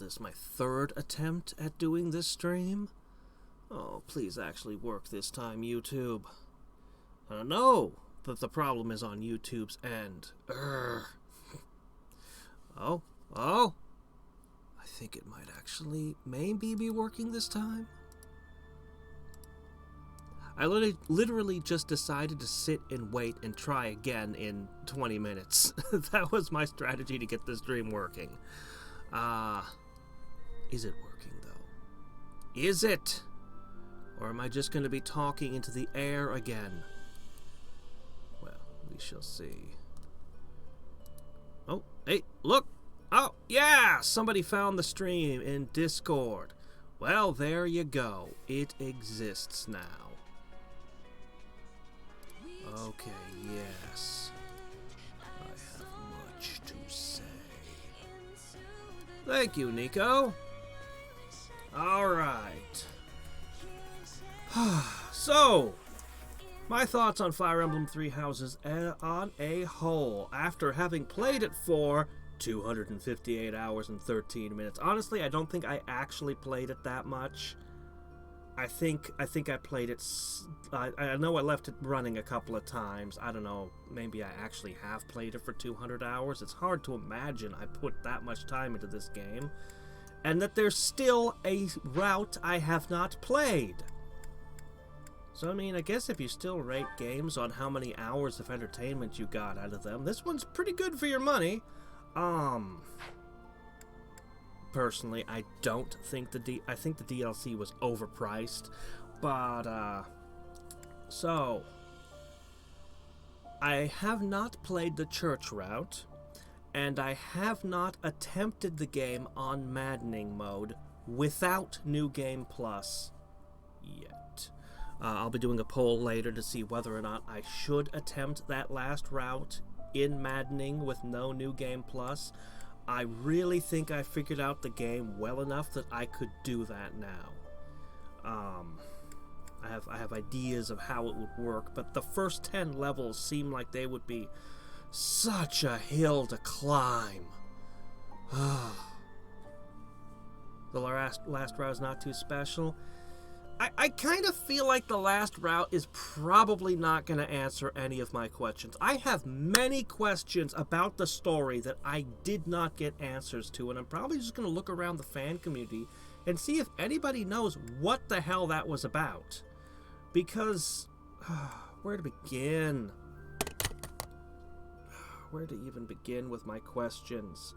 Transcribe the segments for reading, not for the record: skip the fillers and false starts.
this, my third attempt at doing this stream? Oh, please actually work this time, YouTube. I know that the problem is on YouTube's end. Oh. I think it might actually maybe be working this time. I literally just decided to sit and wait and try again in 20 minutes. That was my strategy to get this stream working. Is it working, though? Is it? Or am I just going to be talking into the air again? Well, we shall see. Oh, hey, look! Oh, yeah! Somebody found the stream in Discord. Well, there you go. It exists now. Okay, yes. I have much to say. Thank you, Nico. Alright. So, my thoughts on Fire Emblem Three Houses on a whole, after having played it for 258 hours and 13 minutes. Honestly, I don't think I actually played it that much. I think I played it. I know I left it running a couple of times. I don't know. Maybe I actually have played it for 200 hours. It's hard to imagine I put that much time into this game, and that there's still a route I have not played. So I mean, I guess if you still rate games on how many hours of entertainment you got out of them, this one's pretty good for your money. Personally, I don't think I think the DLC was overpriced, but, so, I have not played the church route, and I have not attempted the game on maddening mode without New Game Plus yet. I'll be doing a poll later to see whether or not I should attempt that last route in maddening with no New Game Plus. I really think I figured out the game well enough that I could do that now. I have ideas of how it would work, but the first 10 levels seem like they would be such a hill to climb. The last route is not too special. I kind of feel like the last route is probably not going to answer any of my questions. I have many questions about the story that I did not get answers to, and I'm probably just going to look around the fan community and see if anybody knows what the hell that was about. Because, where to begin? Where to even begin with my questions?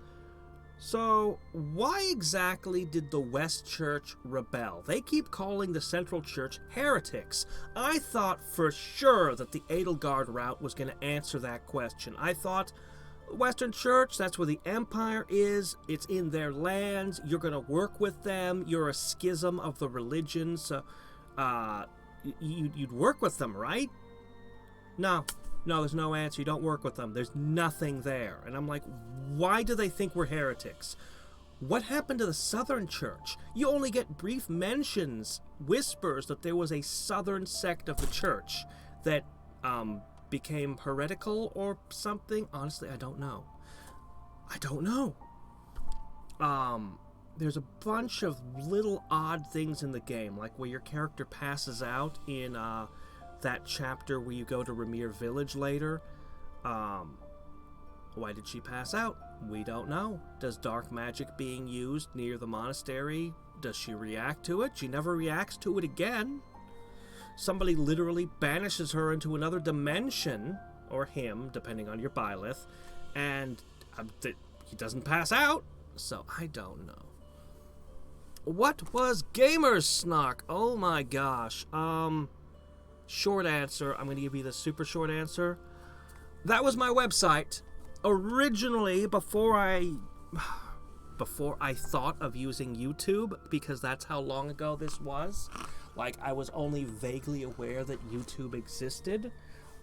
So, why exactly did the West Church rebel? They keep calling the Central Church heretics. I thought for sure that the Edelgard route was going to answer that question. I thought, Western Church, that's where the Empire is. It's in their lands. You're going to work with them. You're a schism of the religions. So, you'd work with them, right? No, there's no answer. You don't work with them. There's nothing there. And I'm like, why do they think we're heretics? What happened to the Southern Church? You only get brief mentions, whispers that there was a Southern sect of the church that became heretical or something. Honestly, I don't know. There's a bunch of little odd things in the game, like where your character passes out in that chapter where you go to Ramir Village later. Why did she pass out? We don't know. Does dark magic being used near the monastery, does she react to it? She never reacts to it again. Somebody literally banishes her into another dimension, or him, depending on your byleth, and he doesn't pass out, so I don't know. What was Gamer's Snark? Oh my gosh. Short answer. I'm going to give you the super short answer. That was my website. Originally, before I thought of using YouTube, because that's how long ago this was, like I was only vaguely aware that YouTube existed,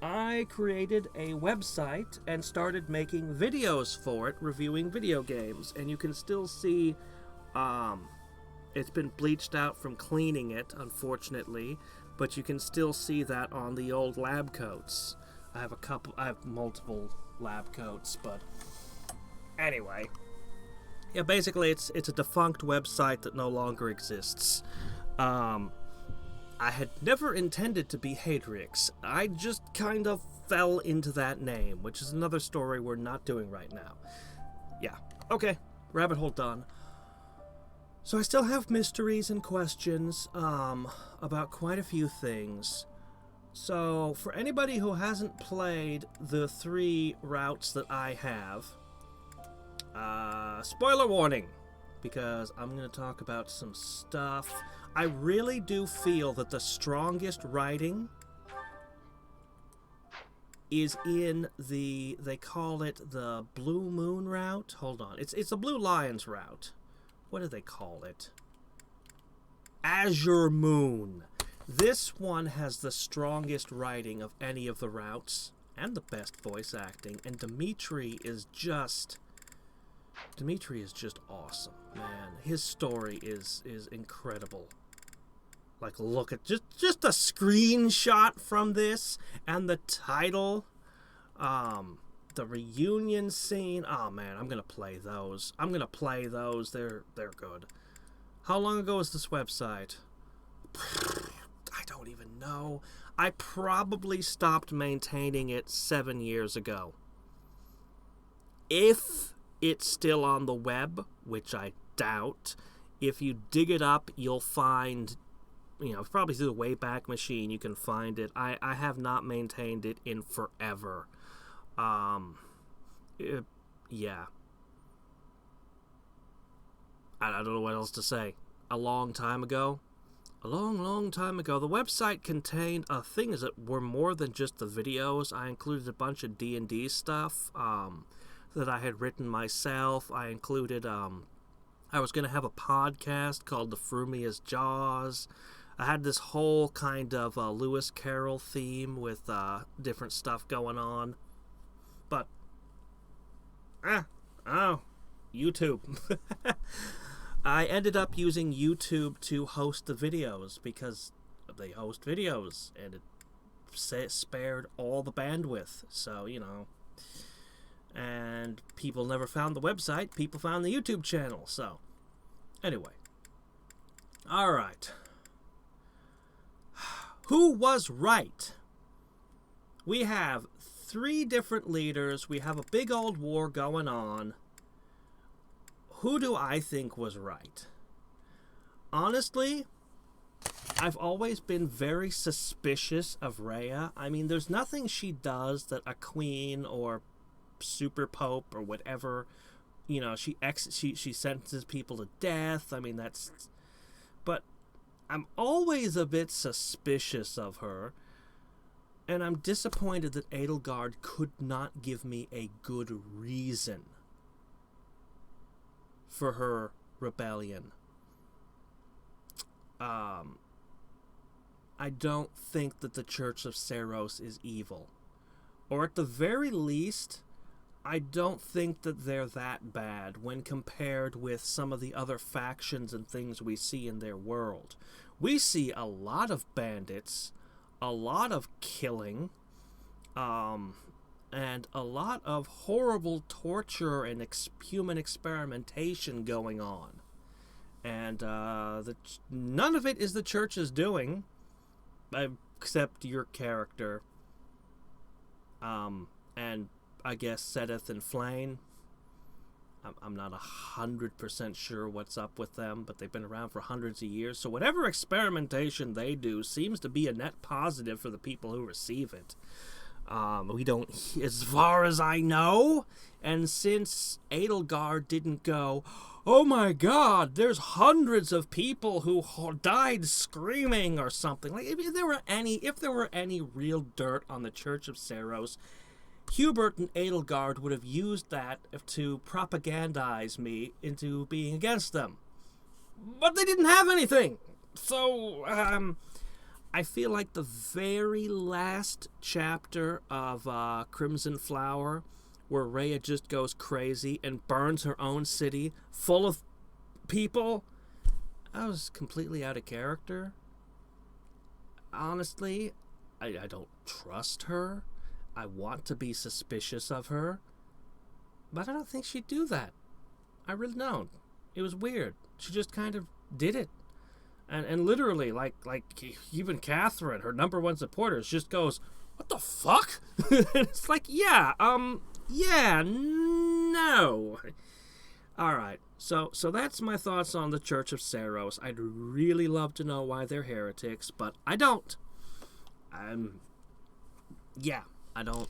I created a website and started making videos for it, reviewing video games. And you can still see, it's been bleached out from cleaning it, unfortunately, but you can still see that on the old lab coats. I have multiple lab coats, but anyway, Yeah, basically it's a defunct website that no longer exists. I had never intended to be Hadrix. I just kind of fell into that name, which is another story we're not doing right now. Yeah, okay, rabbit hole done. So I still have mysteries and questions about quite a few things. So for anybody who hasn't played the 3 routes that I have, spoiler warning, because I'm going to talk about some stuff. I really do feel that the strongest writing is in they call it the Blue Moon route. Hold on. It's a Blue Lions route. What do they call it? Azure Moon. This one has the strongest writing of any of the routes and the best voice acting, and Dimitri is just awesome, man. His story is incredible. Like, look at just a screenshot from this and the title, the reunion scene. Oh man, I'm gonna play those. They're good. How long ago is this website? I don't even know. I probably stopped maintaining it 7 years ago. If it's still on the web, which I doubt, if you dig it up, you'll find, probably through the Wayback Machine, you can find it. I have not maintained it in forever. Yeah. I don't know what else to say. A long time ago, the website contained things that were more than just the videos. I included a bunch of D&D stuff that I had written myself. I included, I was going to have a podcast called The Frumia's Jaws. I had this whole kind of Lewis Carroll theme with different stuff going on. But, YouTube. I ended up using YouTube to host the videos because they host videos, and it spared all the bandwidth. So, and people never found the website. People found the YouTube channel. So, anyway. All right. Who was right? We have 3 different leaders. We have a big old war going on. Who do I think was right? Honestly, I've always been very suspicious of Rhea. I mean, there's nothing she does that a queen or super pope or whatever, she sentences people to death. I mean, but I'm always a bit suspicious of her, and I'm disappointed that Edelgard could not give me a good reason for her rebellion. I don't think that the Church of Seiros is evil. Or at the very least, I don't think that they're that bad when compared with some of the other factions and things we see in their world. We see a lot of bandits, a lot of killing, and a lot of horrible torture and human experimentation going on. And none of it is the Church's doing, except your character. And I guess Sedith and Flayn. I'm not 100% sure what's up with them, but they've been around for hundreds of years. So whatever experimentation they do seems to be a net positive for the people who receive it. We don't, as far as I know, and since Edelgard didn't go, oh my god, there's hundreds of people who died screaming or something. Like, if there were any real dirt on the Church of Seiros, Hubert and Edelgard would have used that to propagandize me into being against them. But they didn't have anything. So, I feel like the very last chapter of Crimson Flower, where Rhea just goes crazy and burns her own city full of people, I was completely out of character. Honestly, I don't trust her. I want to be suspicious of her, but I don't think she'd do that. I really don't. It was weird. She just kind of did it. And literally, like even Catherine, her number one supporter, just goes, "What the fuck?" And it's like, yeah, no. All right, so that's my thoughts on the Church of Saros. I'd really love to know why they're heretics, but I don't. Yeah, I don't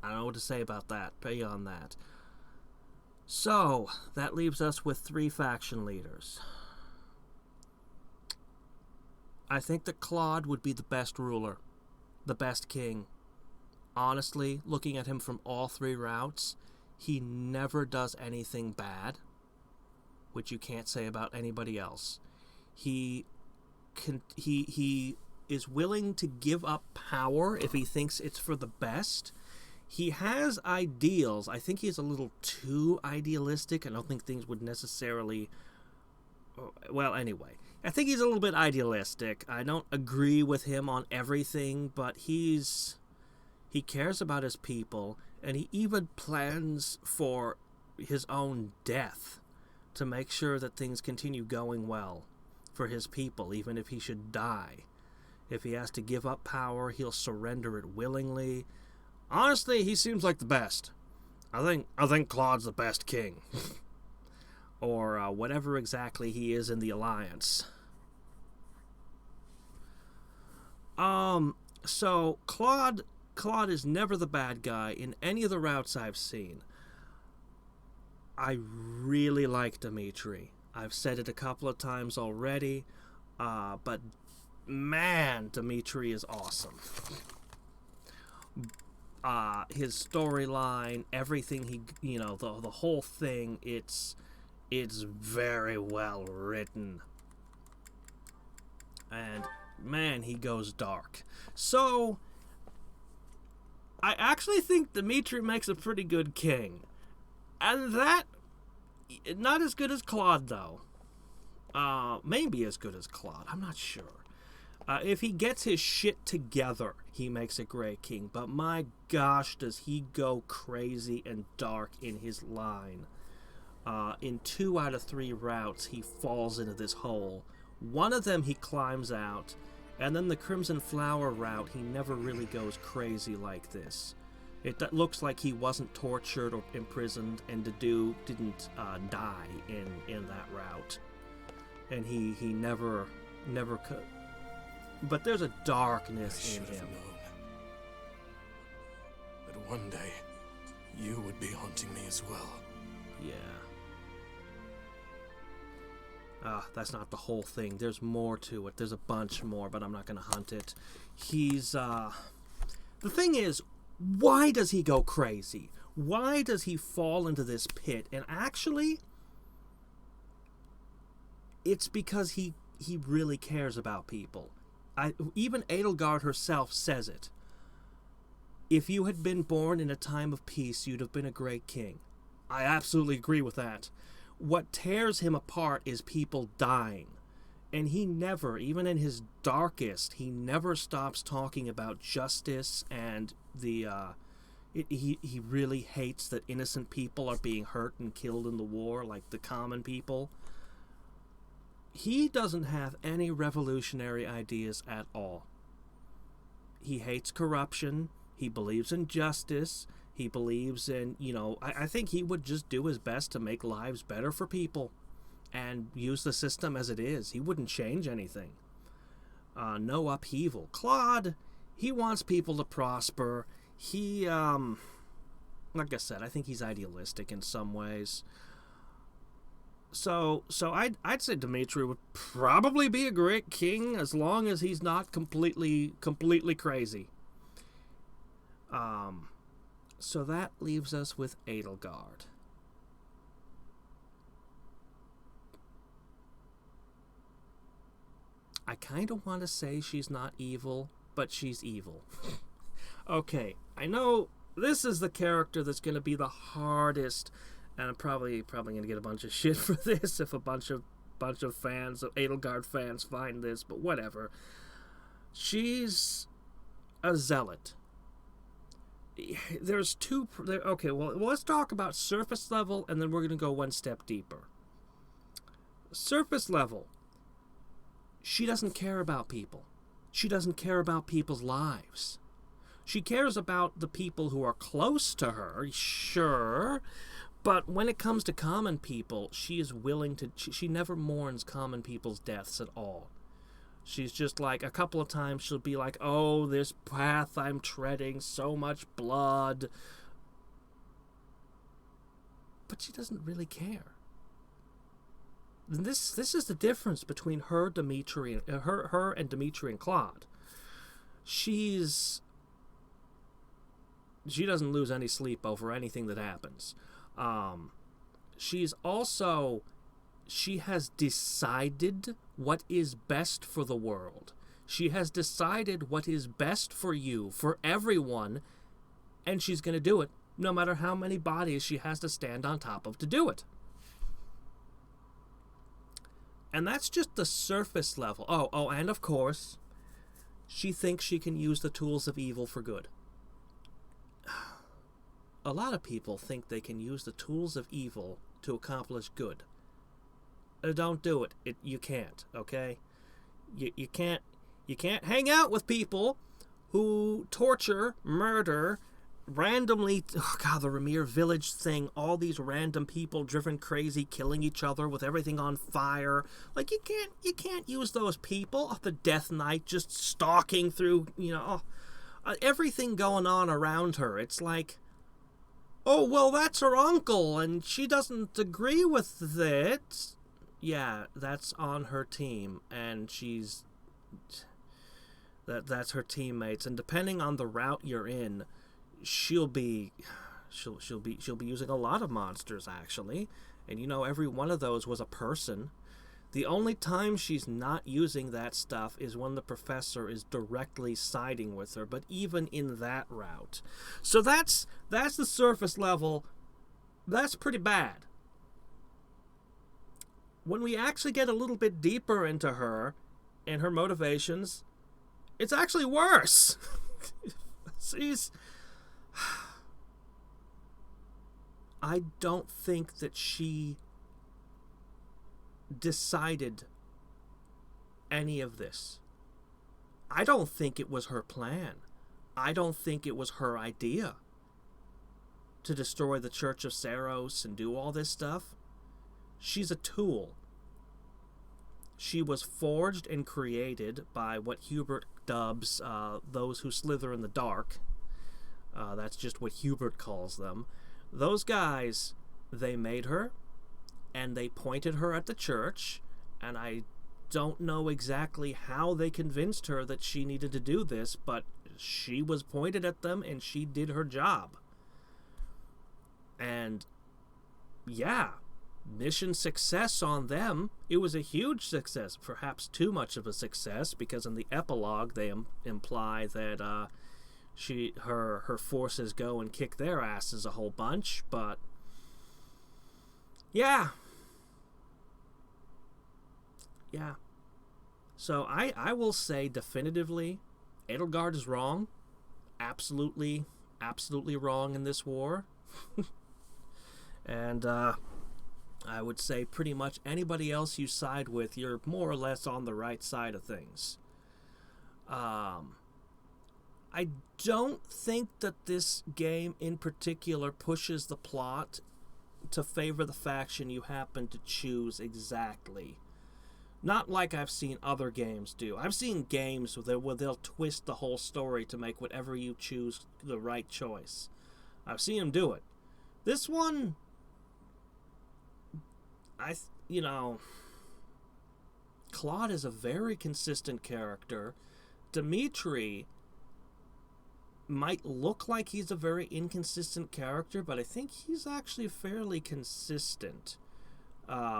know what to say about that. Beyond that. So that leaves us with 3 faction leaders. I think that Claude would be the best ruler, the best king. Honestly, looking at him from all 3 routes, he never does anything bad, which you can't say about anybody else. He is willing to give up power if he thinks it's for the best. He has ideals. I think he's a little too idealistic. I don't think things would necessarily... Well, anyway, I think he's a little bit idealistic. I don't agree with him on everything, but he cares about his people, and he even plans for his own death to make sure that things continue going well for his people, even if he should die. If he has to give up power, he'll surrender it willingly. Honestly, he seems like the best. I think Claude's the best king. Or whatever exactly he is in the Alliance. So Claude is never the bad guy in any of the routes I've seen. I really like Dimitri. I've said it a couple of times already, but man, Dimitri is awesome. His storyline, everything the whole thing, it's very well written. And man, he goes dark. So I actually think Dimitri makes a pretty good king. And that, not as good as Claude, though. Maybe as good as Claude, I'm not sure. If he gets his shit together, he makes a great king. But my gosh, does he go crazy and dark in his line. In 2 out of 3 routes, he falls into this hole. One of them he climbs out, and then the Crimson Flower route, he never really goes crazy like this. It looks like he wasn't tortured or imprisoned, and the dude didn't die in that route. And he never could. But there's a darkness in him. Known that one day you would be haunting me as well. Yeah. That's not the whole thing. There's more to it. There's a bunch more, but I'm not going to hunt it. The thing is, why does he go crazy? Why does he fall into this pit? And actually, it's because he really cares about people. Even Edelgard herself says it. If you had been born in a time of peace, you'd have been a great king. I absolutely agree with that. What tears him apart is people dying. And he never, even in his darkest, he never stops talking about justice and he really hates that innocent people are being hurt and killed in the war, like the common people. He doesn't have any revolutionary ideas at all. He hates corruption. He believes in justice. He believes in, I think he would just do his best to make lives better for people and use the system as it is. He wouldn't change anything. No upheaval. Claude, he wants people to prosper. He, like I said, I think he's idealistic in some ways. So I'd say Dimitri would probably be a great king as long as he's not completely crazy. So that leaves us with Edelgard. I kind of want to say she's not evil, but she's evil. Okay, I know this is the character that's going to be the hardest, and I'm probably going to get a bunch of shit for this if a bunch of fans, of Edelgard fans, find this, but whatever. She's a zealot. there's two... Okay, well, let's talk about surface level, and then we're going to go one step deeper. Surface level. She doesn't care about people. She doesn't care about people's lives. She cares about the people who are close to her, sure, but when it comes to common people, she is willing to... She never mourns common people's deaths at all. She's just like, a couple of times she'll be like, oh, this path I'm treading, so much blood. But she doesn't really care. This is the difference between her, Dimitri, her and Dimitri and Claude. She doesn't lose any sleep over anything that happens. She has decided what is best for the world. She has decided what is best for you, for everyone, and she's going to do it, no matter how many bodies she has to stand on top of to do it. And that's just the surface level. Oh, and of course, she thinks she can use the tools of evil for good. A lot of people think they can use the tools of evil to accomplish good. Don't do it. You can't, okay? You can't hang out with people who torture, murder, randomly... Oh, God, the Ramir village thing. All these random people driven crazy, killing each other with everything on fire. Like, you can't use those people. The Death Knight just stalking through, everything going on around her. It's like... Oh, well, that's her uncle, and she doesn't agree with it. Yeah, that's on her team, and she's... That's her teammates, and depending on the route you're in, she'll be using a lot of monsters, actually. And every one of those was a person. The only time she's not using that stuff is when the professor is directly siding with her, but even in that route. So that's the surface level. That's pretty bad. When we actually get a little bit deeper into her and her motivations, it's actually worse. I don't think that she decided any of this. I don't think it was her plan. I don't think it was her idea to destroy the Church of Saros and do all this stuff. She's a tool. She was forged and created by what Hubert dubs those who slither in the dark. That's just what Hubert calls them. Those guys, they made her, and they pointed her at the church, and I don't know exactly how they convinced her that she needed to do this, but she was pointed at them, and she did her job. And, yeah, mission success on them. It was a huge success, perhaps too much of a success, because in the epilogue they imply that her forces go and kick their asses a whole bunch, but yeah. So I will say definitively, Edelgard is wrong. Absolutely wrong in this war. And I would say pretty much anybody else you side with, you're more or less on the right side of things. I don't think that this game in particular pushes the plot to favor the faction you happen to choose exactly. Not like I've seen other games do. I've seen games where they'll twist the whole story to make whatever you choose the right choice. I've seen them do it. This one, Claude is a very consistent character. Dimitri might look like he's a very inconsistent character, but I think he's actually fairly consistent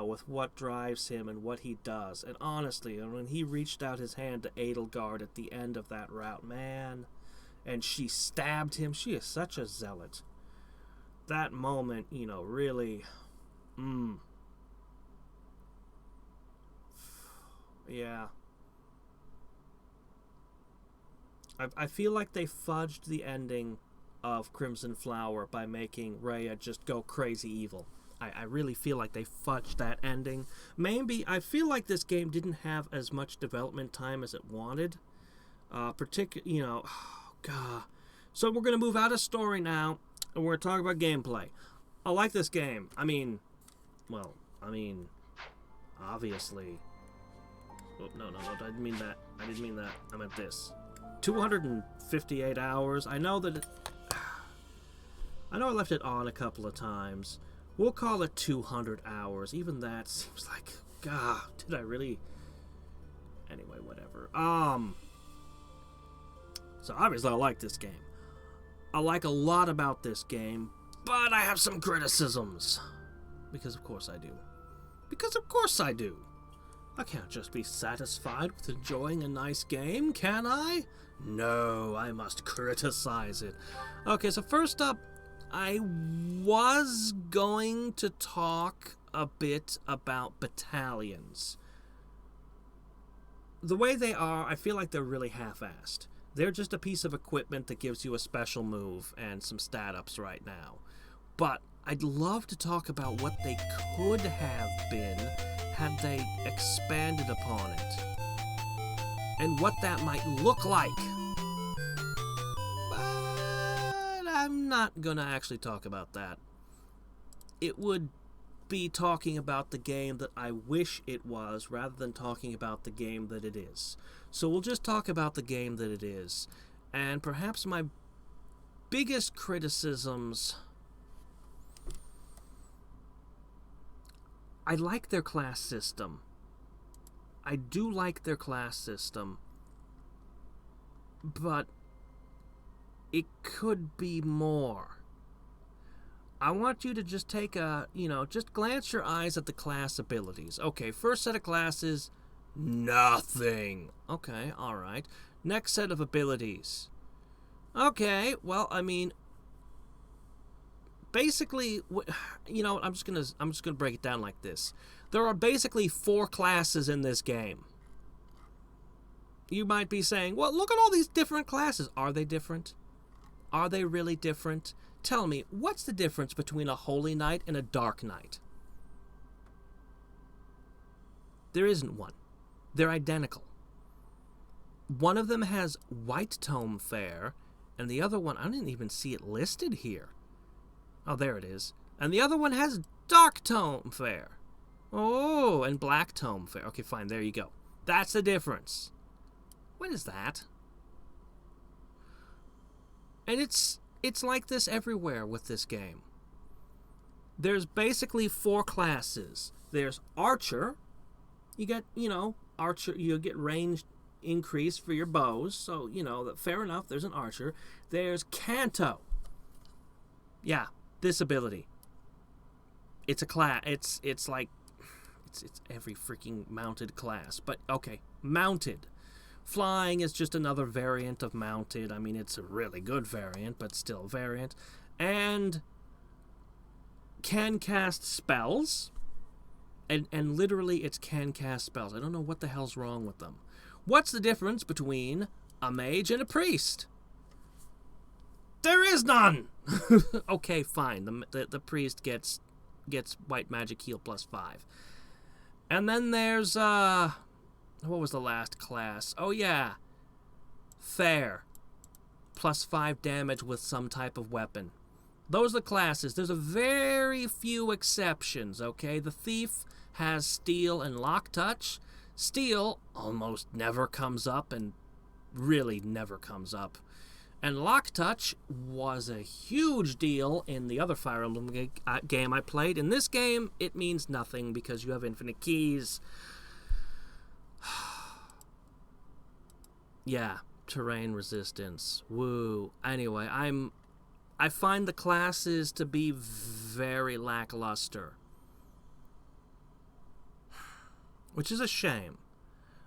with what drives him and what he does. And honestly, when he reached out his hand to Edelgard at the end of that route, man, and she stabbed him, she is such a zealot. That moment, really, yeah. I feel like they fudged the ending of Crimson Flower by making Rhea just go crazy evil. I really feel like they fudged that ending. Maybe I feel like this game didn't have as much development time as it wanted. Oh, God. So we're going to move out of story now, and we're going to talk about gameplay. I like this game. Obviously. Oh, no, I didn't mean that. I meant this. 258 hours. I know I left it on a couple of times. We'll call it 200 hours. Even that seems like, God, did I really? Anyway, whatever. So obviously I like this game. I like a lot about this game, but I have some criticisms. Because of course I do. I can't just be satisfied with enjoying a nice game, can I? No, I must criticize it. Okay, so first up, I was going to talk a bit about Battalions. The way they are, I feel like they're really half-assed. They're just a piece of equipment that gives you a special move and some stat-ups right now. But I'd love to talk about what they could have been had they expanded upon it. And what that might look like. I'm not gonna actually talk about that. It would be talking about the game that I wish it was rather than talking about the game that it is. So we'll just talk about the game that it is. And perhaps my biggest criticisms... I like their class system. I do like their class system. But it could be more. I want you to just take just glance your eyes at the class abilities. Okay, first set of classes, nothing. Okay, alright. Next set of abilities. Okay, well, basically, I'm just gonna break it down like this. There are basically 4 classes in this game. You might be saying, well, look at all these different classes. Are they different? Are they really different? Tell me, what's the difference between a Holy Knight and a Dark Knight? There isn't one. They're identical. One of them has White Tome Fair, and the other one, I didn't even see it listed here. Oh, there it is. And the other one has Dark Tome Fair. Oh, and Black Tome Fair. Okay, fine, there you go. That's the difference. What is that? And it's like this everywhere with this game. There's basically 4 classes. There's Archer. You get, Archer, you get range increase for your bows. So, fair enough, there's an Archer. There's Canto. Yeah, this ability. It's a class. It's every freaking mounted class. But, okay, mounted. Flying is just another variant of mounted. It's a really good variant, but still a variant. And can cast spells. And literally, it's can cast spells. I don't know what the hell's wrong with them. What's the difference between a mage and a priest? There is none! Okay, fine. The priest gets white magic heal +5. And then there's, what was the last class? Oh, yeah. Fair. +5 damage with some type of weapon. Those are the classes. There's a very few exceptions, okay? The Thief has Steel and Lock Touch. Steel almost never comes up and really never comes up. And Lock Touch was a huge deal in the other Fire Emblem game I played. In this game, it means nothing because you have infinite keys. Yeah, terrain resistance. Woo. Anyway, I find the classes to be very lackluster. Which is a shame.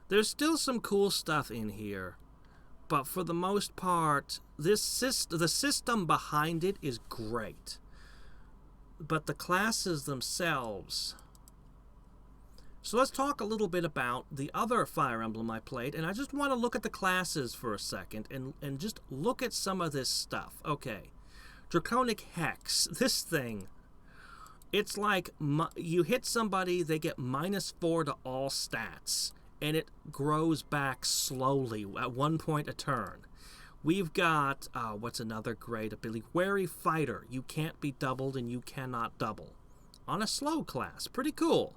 There's still some cool stuff in here. But for the most part, the system behind it is great. But the classes themselves... So let's talk a little bit about the other Fire Emblem I played, and I just want to look at the classes for a second and just look at some of this stuff. Okay, Draconic Hex. This thing, it's like you hit somebody, they get -4 to all stats, and it grows back slowly at 1 point a turn. We've got, what's another great ability? Wary Fighter. You can't be doubled and you cannot double. On a slow class. Pretty cool.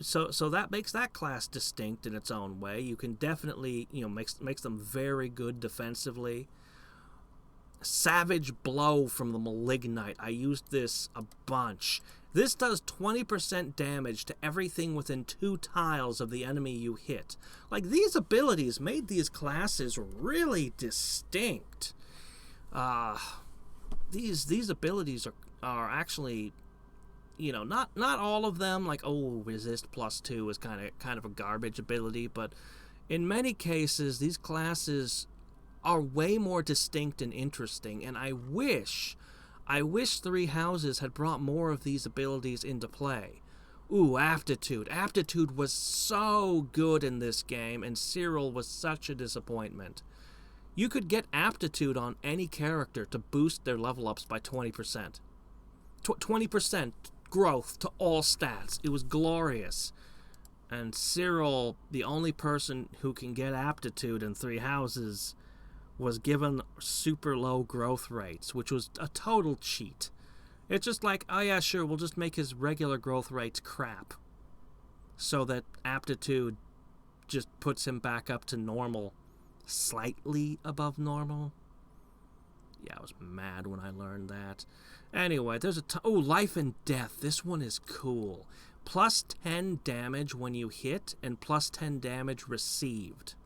So that makes that class distinct in its own way. You can definitely, makes them very good defensively. Savage Blow from the Malignite. I used this a bunch. This does 20% damage to everything within 2 tiles of the enemy you hit. Like, these abilities made these classes really distinct. These abilities are actually, not all of them, like, resist +2 is kind of a garbage ability, but in many cases, these classes are way more distinct and interesting, and I wish Three Houses had brought more of these abilities into play. Aptitude. Aptitude was so good in this game, and Cyril was such a disappointment. You could get Aptitude on any character to boost their level ups by 20%. 20% growth to all stats. It was glorious. And Cyril, the only person who can get Aptitude in Three Houses, was given super low growth rates, which was a total cheat. It's just like, oh yeah, sure, we'll just make his regular growth rates crap, so that Aptitude just puts him back up to normal, slightly above normal. Yeah, I was mad when I learned that. Anyway, there's Life and Death. This one is cool. +10 damage when you hit, and +10 damage received.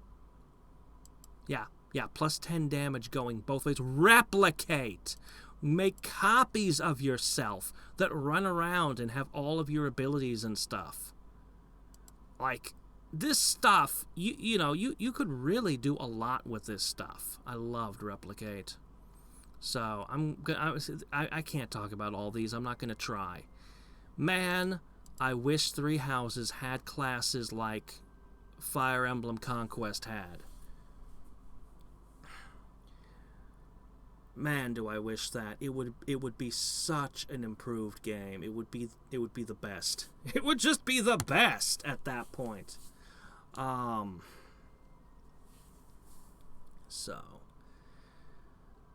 Yeah, +10 damage going both ways. Replicate! Make copies of yourself that run around and have all of your abilities and stuff. Like, this stuff, you could really do a lot with this stuff. I loved Replicate. So, I can't talk about all these. I'm not going to try. Man, I wish Three Houses had classes like Fire Emblem Conquest had. Man, do I wish that. It would be such an improved game. It would be the best. It would just be the best at that point.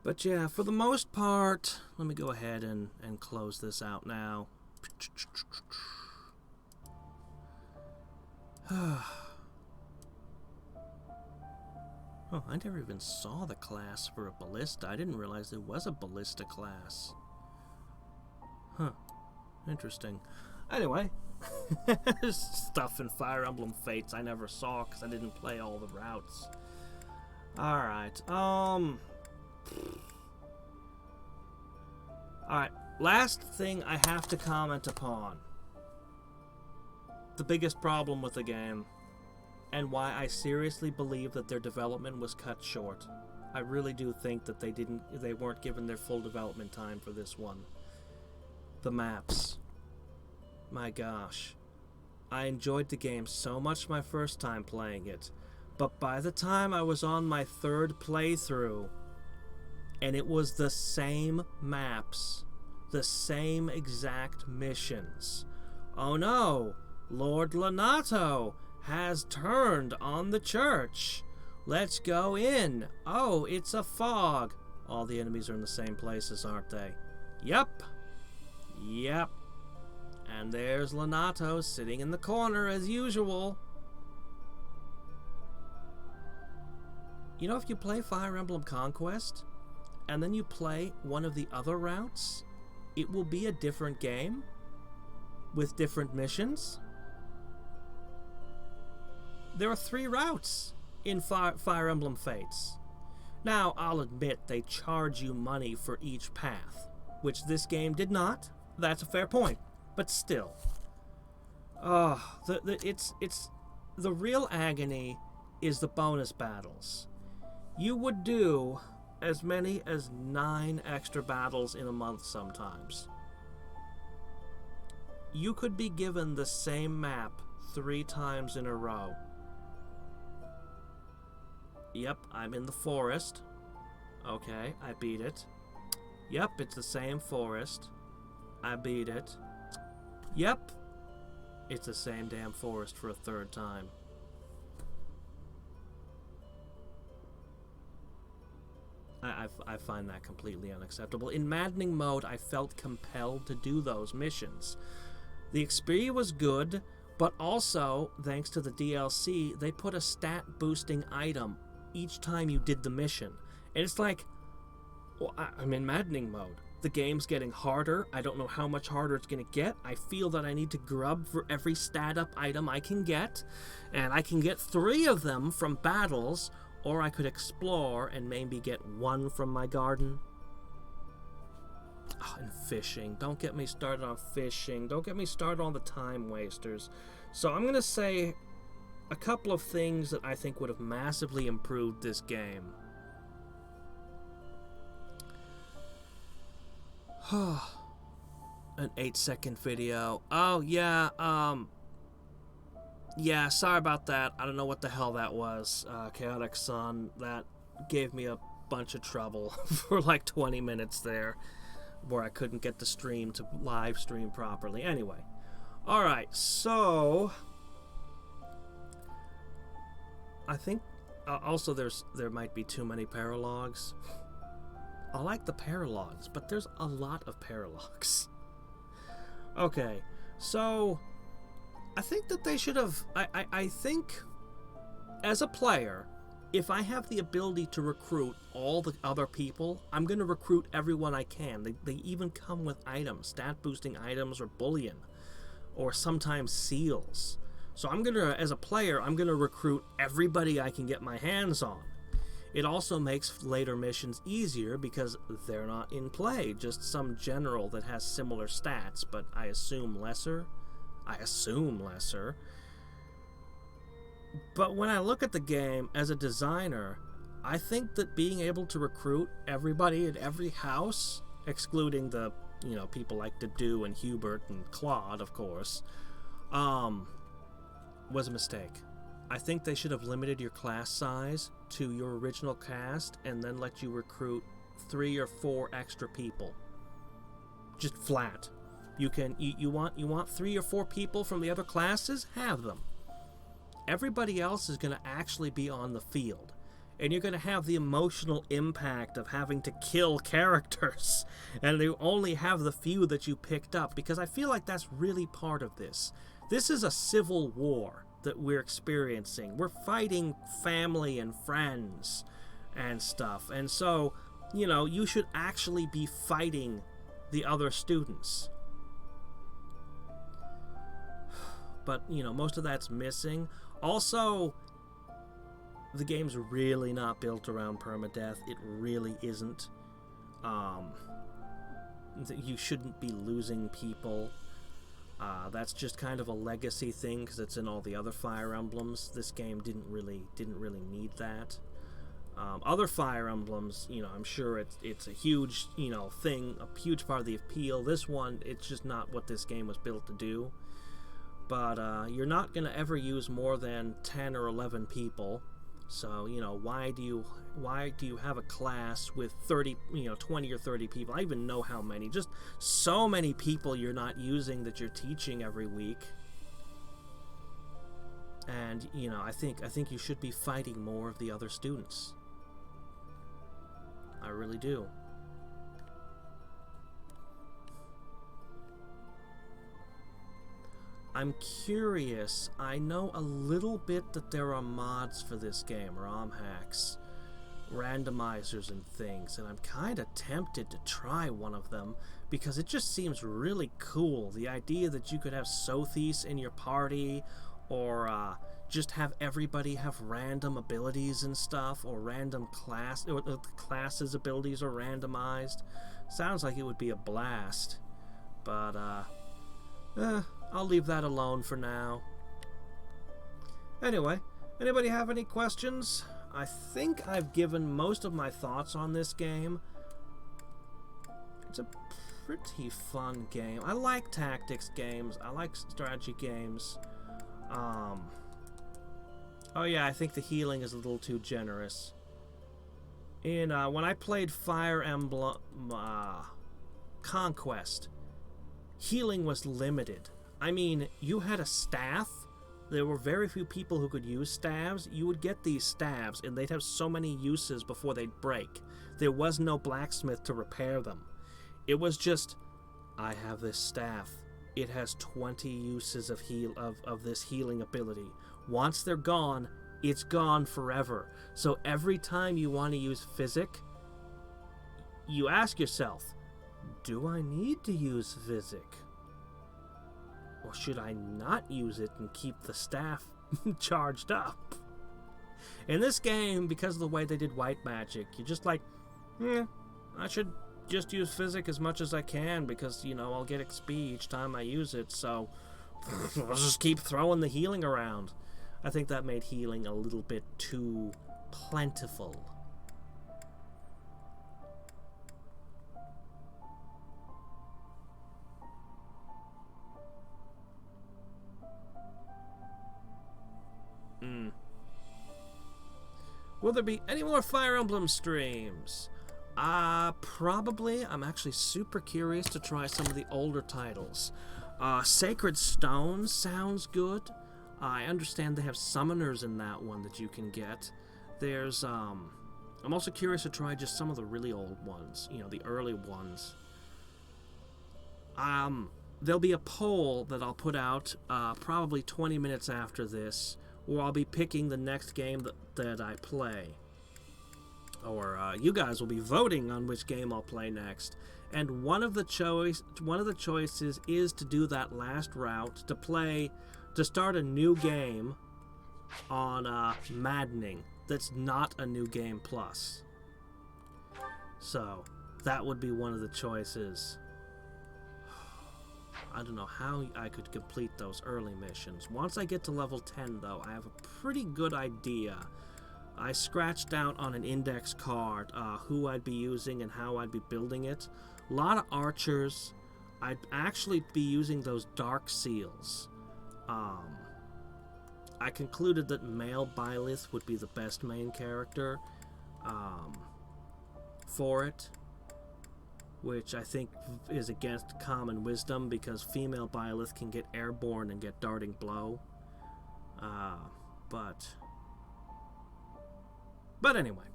But yeah, for the most part, let me go ahead and close this out now. Oh, I never even saw the class for a ballista. I didn't realize there was a ballista class. Huh. Interesting. Anyway, stuff in Fire Emblem Fates I never saw because I didn't play all the routes. Alright, Alright, last thing I have to comment upon. The biggest problem with the game, and why I seriously believe that their development was cut short. I really do think that they weren't given their full development time for this one. The maps. My gosh. I enjoyed the game so much my first time playing it, but by the time I was on my 3rd playthrough, and it was the same maps, the same exact missions. Oh no! Lord Lonato has turned on the church. Let's go in. Oh, it's a fog. All the enemies are in the same places, aren't they? Yep. And there's Lonato sitting in the corner as usual. If you play Fire Emblem Conquest, and then you play one of the other routes, it will be a different game with different missions. There are 3 routes in Fire Emblem Fates. Now, I'll admit they charge you money for each path, which this game did not. That's a fair point, but still. It's the real agony is the bonus battles. You would do as many as 9 extra battles in a month sometimes. You could be given the same map 3 times in a row. Yep, I'm in the forest. Okay, I beat it. Yep, it's the same forest. I beat it. Yep, it's the same damn forest for a third time. I find that completely unacceptable. In maddening mode, I felt compelled to do those missions. The experience was good, but also, thanks to the DLC, they put a stat-boosting item each time you did the mission. And it's like, well, I'm in maddening mode. The game's getting harder. I don't know how much harder it's going to get. I feel that I need to grub for every stat-up item I can get. And I can get 3 of them from battles, or I could explore and maybe get 1 from my garden. Oh, and fishing. Don't get me started on fishing. Don't get me started on the time wasters. So I'm going to say a couple of things that I think would have massively improved this game. An 8-second video. Oh, yeah, yeah, sorry about that. I don't know what the hell that was. Chaotic Sun, that gave me a bunch of trouble for like 20 minutes there, where I couldn't get the stream to live stream properly. Anyway, alright, so I think also there might be too many paralogs. I like the paralogs, but there's a lot of paralogs. Okay, so I think that they should have... I think, as a player, if I have the ability to recruit all the other people, I'm going to recruit everyone I can. They even come with items, stat-boosting items or bullion, or sometimes seals. So I'm going to, as a player, I'm going to recruit everybody I can get my hands on. It also makes later missions easier because they're not in play, just some general that has similar stats, but I assume lesser. But when I look at the game as a designer, I think that being able to recruit everybody in every house, excluding the, people like Dedu and Hubert and Claude, of course, was a mistake. I think they should have limited your class size to your original cast and then let you recruit 3 or 4 extra people. Just flat. You want 3 or 4 people from the other classes? Have them. Everybody else is going to actually be on the field. And you're going to have the emotional impact of having to kill characters. And you only have the few that you picked up, because I feel like that's really part of this. This is a civil war that we're experiencing. We're fighting family and friends and stuff. And so, you should actually be fighting the other students. But, most of that's missing. Also, the game's really not built around permadeath. It really isn't. You shouldn't be losing people. That's just kind of a legacy thing because it's in all the other Fire Emblems. This game didn't really need that. Other Fire Emblems, I'm sure it's a huge, thing, a huge part of the appeal. This one, it's just not what this game was built to do. But you're not going to ever use more than 10 or 11 people. So, why do you have a class with 30, 20 or 30 people? I even know how many. Just so many people you're not using that you're teaching every week. And, I think you should be fighting more of the other students. I really do. I'm curious. I know a little bit that there are mods for this game, ROM hacks, randomizers and things, and I'm kind of tempted to try one of them because it just seems really cool. The idea that you could have Sothis in your party, or just have everybody have random abilities and stuff, or random class, or the classes' abilities are randomized. Sounds like it would be a blast, but I'll leave that alone for now. Anyway, anybody have any questions? I think I've given most of my thoughts on this game. It's a pretty fun game. I like tactics games. I like strategy games. Oh yeah, I think the healing is a little too generous. when I played Fire Emblem Conquest, healing was limited. I mean, you had a staff. There were very few people who could use staves. You would get these staves, and they'd have so many uses before they'd break. There was no blacksmith to repair them. It was just, I have this staff. It has 20 uses of this healing ability. Once they're gone, it's gone forever. So every time you want to use physic, you ask yourself, do I need to use physic? Or should I not use it and keep the staff charged up? In this game, because of the way they did white magic, you're just like, I should just use physic as much as I can because, you know, I'll get XP each time I use it, so I'll just keep throwing the healing around. I think that made healing a little bit too plentiful. Will there be any more Fire Emblem streams? Probably. I'm actually super curious to try some of the older titles. Sacred Stone sounds good. I understand they have summoners in that one that you can get. There's, I'm also curious to try just some of the really old ones, you know, the early ones. There'll be a poll that I'll put out, probably 20 minutes after this, where I'll be picking the next game that I play. Or you guys will be voting on which game I'll play next. And one of the choices is to do that last route, to start a new game on Maddening that's not a New Game Plus. So that would be one of the choices. I don't know how I could complete those early missions. Once I get to level 10, though, I have a pretty good idea. I scratched out on an index card who I'd be using and how I'd be building it. A lot of archers. I'd actually be using those dark seals. I concluded that male Byleth would be the best main character for it, which I think is against common wisdom because female Byleth can get airborne and get darting blow. But anyway.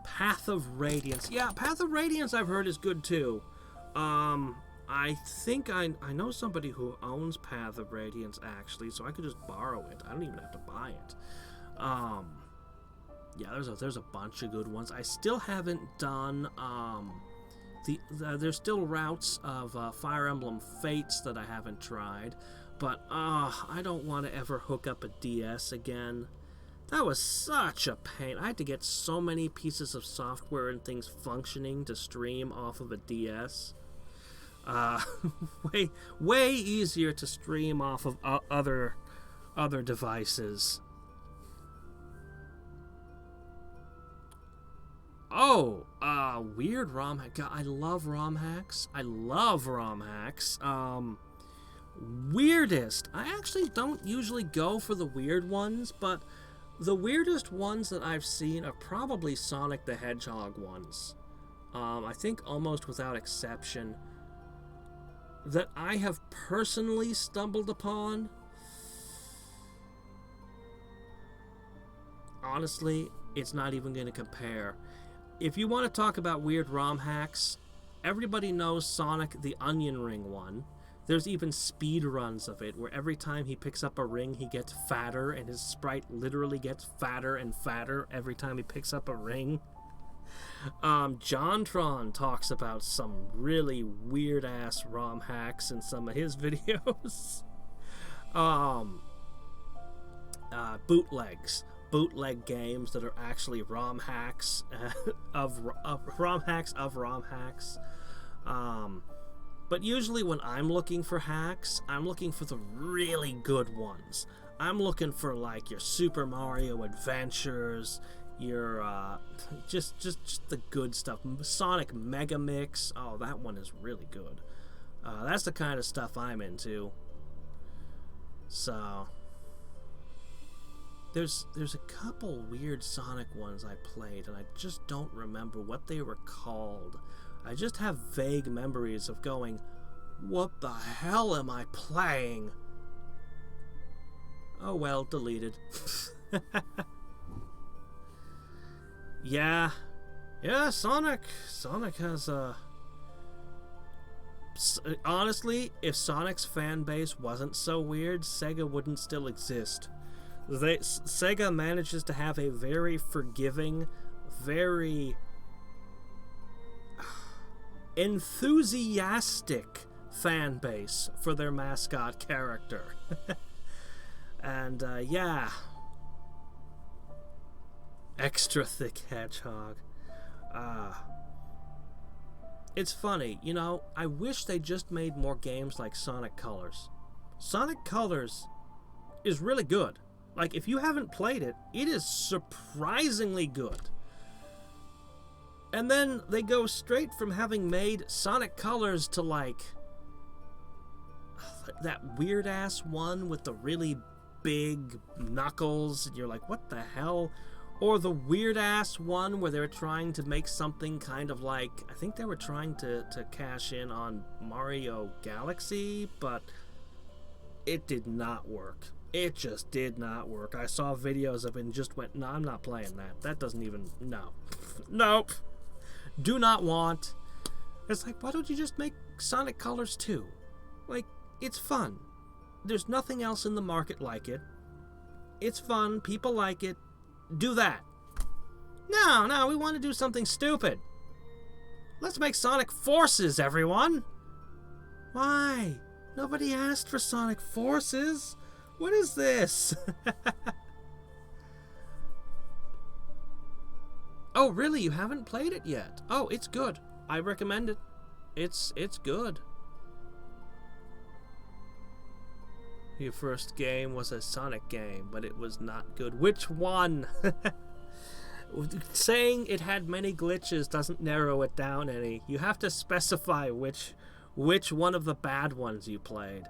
Path of Radiance. Yeah, Path of Radiance I've heard is good too. I think I know somebody who owns Path of Radiance actually, so I could just borrow it. I don't even have to buy it. Yeah, there's a bunch of good ones. I still haven't done there's still routes of Fire Emblem Fates that I haven't tried, but I don't want to ever hook up a DS again. That was such a pain. I had to get so many pieces of software and things functioning to stream off of a DS. Way easier to stream off of other devices. Oh, weird ROM hack. God, I love ROM hacks. Weirdest. I actually don't usually go for the weird ones, but the weirdest ones that I've seen are probably Sonic the Hedgehog ones. I think almost without exception. That I have personally stumbled upon. Honestly, it's not even going to compare. If you want to talk about weird ROM hacks, everybody knows Sonic the Onion Ring one. There's even speed runs of it, where every time he picks up a ring, he gets fatter, and his sprite literally gets fatter and fatter every time he picks up a ring. JonTron talks about some really weird-ass ROM hacks in some of his videos. Bootleg games that are actually ROM hacks of ROM hacks. But usually when I'm looking for hacks, I'm looking for the really good ones. I'm looking for like your Super Mario Adventures, your just the good stuff. Sonic Mega Mix. Oh, that one is really good. That's the kind of stuff I'm into. So there's a couple weird Sonic ones I played, and I just don't remember what they were called. I just have vague memories of going, what the hell am I playing? Oh well, deleted. Yeah, Sonic has honestly, if Sonic's fan base wasn't so weird, Sega wouldn't still exist. Sega manages to have a very forgiving, very enthusiastic fan base for their mascot character. And yeah, extra thick hedgehog. It's funny, you know, I wish they just made more games like Sonic Colors. Sonic Colors is really good. Like, if you haven't played it, it is surprisingly good. And then they go straight from having made Sonic Colors to, like, that weird-ass one with the really big knuckles, and you're like, what the hell? Or the weird-ass one where they're trying to make something kind of like, I think they were trying to cash in on Mario Galaxy, but it did not work. It just did not work. I saw videos of it and just went, no, I'm not playing that. That doesn't even, no. Nope. Do not want. It's like, why don't you just make Sonic Colors 2? Like, it's fun. There's nothing else in the market like it. It's fun. People like it. Do that. No, we want to do something stupid. Let's make Sonic Forces, everyone. Why? Nobody asked for Sonic Forces. What is this? Oh, really? You haven't played it yet? Oh, it's good. I recommend it. It's good. Your first game was a Sonic game, but it was not good. Which one? Saying it had many glitches doesn't narrow it down any. You have to specify which one of the bad ones you played.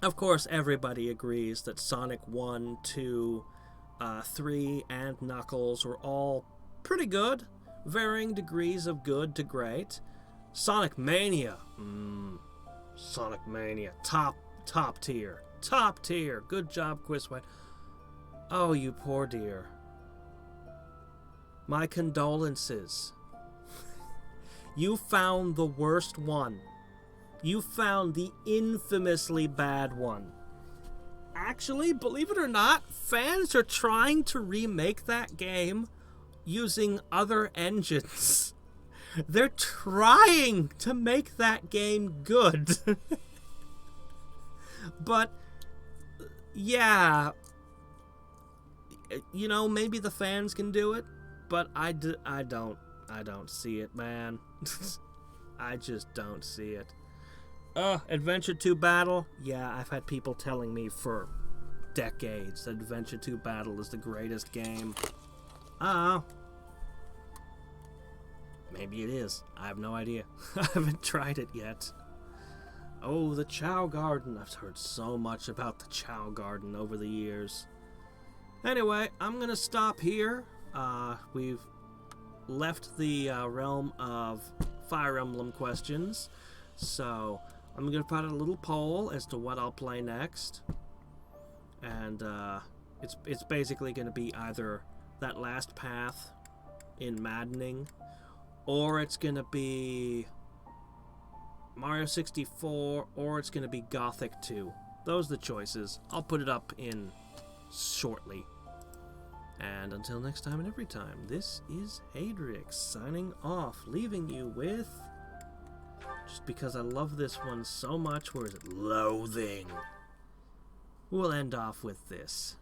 Of course, everybody agrees that Sonic 1, 2, 3, and Knuckles were all pretty good. Varying degrees of good to great. Sonic Mania. Sonic Mania. Top tier. Top tier. Good job, Quizway. Oh, you poor dear. My condolences. You found the worst one. You found the infamously bad one. Actually, believe it or not, fans are trying to remake that game using other engines. They're trying to make that game good. But, yeah, you know, maybe the fans can do it, but I don't see it, man. I just don't see it. Adventure 2 Battle? Yeah, I've had people telling me for decades that Adventure 2 Battle is the greatest game. Maybe it is. I have no idea. I haven't tried it yet. Oh, the Chow Garden. I've heard so much about the Chow Garden over the years. Anyway, I'm gonna stop here. We've left the realm of Fire Emblem questions, so I'm going to put out a little poll as to what I'll play next. And it's basically going to be either that last path in Maddening, or it's going to be Mario 64, or it's going to be Gothic 2. Those are the choices. I'll put it up in shortly. And until next time and every time, this is Hadrix signing off, leaving you with... Just because I love this one so much, where is it? Loathing. We'll end off with this.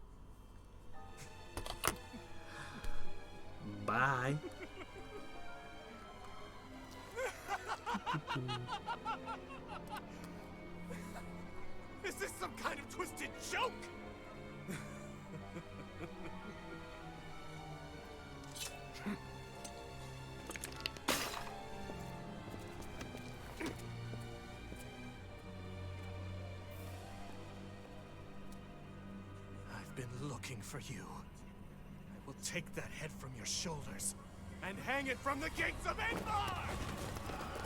Bye. Is this some kind of twisted joke? been looking for you. I will take that head from your shoulders and hang it from the gates of Endor!